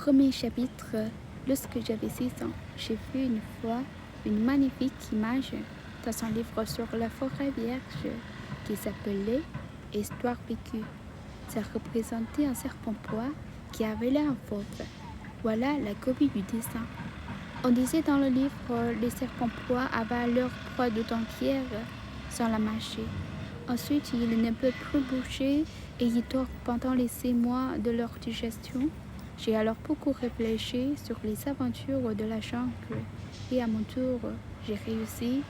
premier chapitre, lorsque j'avais 6 ans, j'ai vu une fois une magnifique image dans un livre sur la forêt vierge qui s'appelait Histoire vécue. Ça représentait un serpent-pois qui avait l'air fauve. Voilà la copie du dessin. On disait dans le livre les serpents-pois avaient leur proie tout entière sans la mâcher. Ensuite, ils ne peuvent plus bouger et y dorment pendant les 6 mois de leur digestion. J'ai alors beaucoup réfléchi sur les aventures de la jungle et à mon tour, j'ai réussi,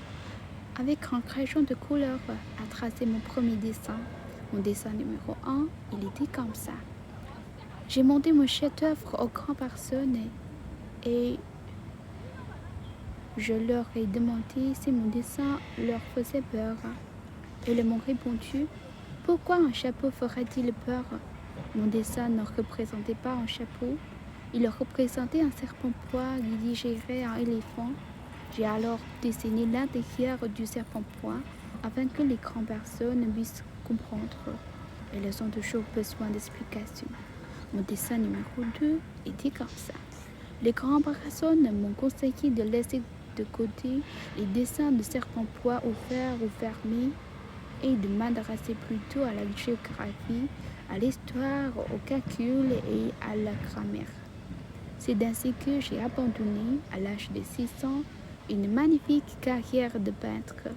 avec un crayon de couleur, à tracer mon premier dessin. Mon dessin numéro 1, il était comme ça. J'ai monté mon chef-d'œuvre aux grandes personnes et je leur ai demandé si mon dessin leur faisait peur. Ils m'ont répondu: pourquoi un chapeau ferait-il peur? Mon dessin ne représentait pas un chapeau, il représentait un serpent-pois qui digérait un éléphant. J'ai alors dessiné l'intérieur du serpent-pois afin que les grandes personnes puissent comprendre. Elles ont toujours besoin d'explications. Mon dessin numéro 2 était comme ça. Les grandes personnes m'ont conseillé de laisser de côté les dessins de serpent-pois ouverts ou fermés et de m'intéresser plutôt à la géographie, à l'histoire, au calcul et à la grammaire. C'est ainsi que j'ai abandonné, à l'âge de 6 ans, une magnifique carrière de peintre.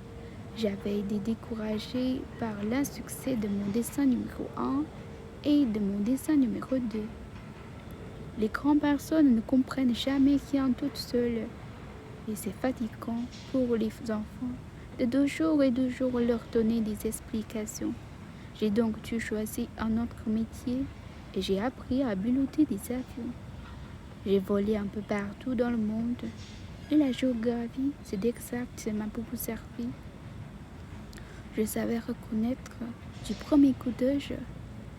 J'avais été découragée par l'insuccès de mon dessin numéro 1 et de mon dessin numéro 2. Les grandes personnes ne comprennent jamais rien toutes seules et c'est fatigant pour les enfants de toujours leur donner des explications. J'ai donc dû choisir un autre métier et j'ai appris à piloter des avions. J'ai volé un peu partout dans le monde et la géographie, c'est exact, ça m'a beaucoup servi. Je savais reconnaître du premier coup d'œil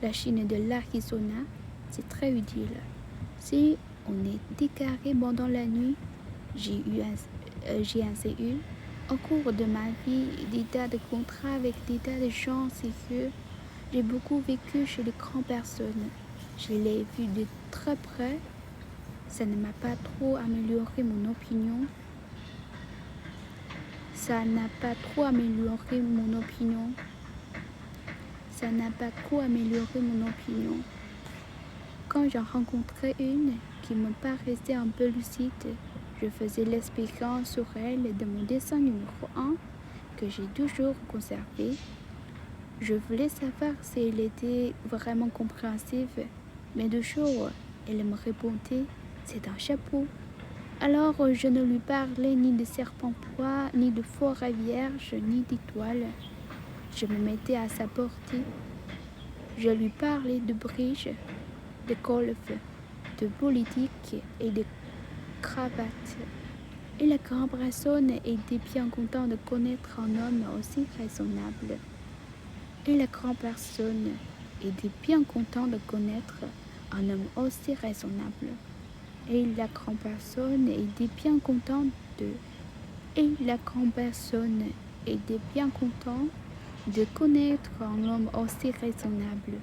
la Chine de l'Arizona, c'est très utile. Si on est décarré pendant la nuit, j'ai ainsi eu au cours de ma vie des tas de contrats avec des tas de gens sérieux. J'ai beaucoup vécu chez les grandes personnes. Je l'ai vu de très près. Ça ne m'a pas trop amélioré mon opinion. Ça n'a pas trop amélioré mon opinion. Quand j'en rencontrais une qui me paraissait un peu lucide, je faisais l'expérience sur elle de mon dessin numéro 1 que j'ai toujours conservé. Je voulais savoir si elle était vraiment compréhensive, mais de jour, elle me répondait: c'est un chapeau. Alors je ne lui parlais ni de serpent-pois, ni de forêt vierge, ni d'étoiles. Je me mettais à sa portée. Je lui parlais de bridge, de golf, de politique et de cravate. Et la grande personne était bien contente de connaître un homme aussi raisonnable. de connaître un homme aussi raisonnable.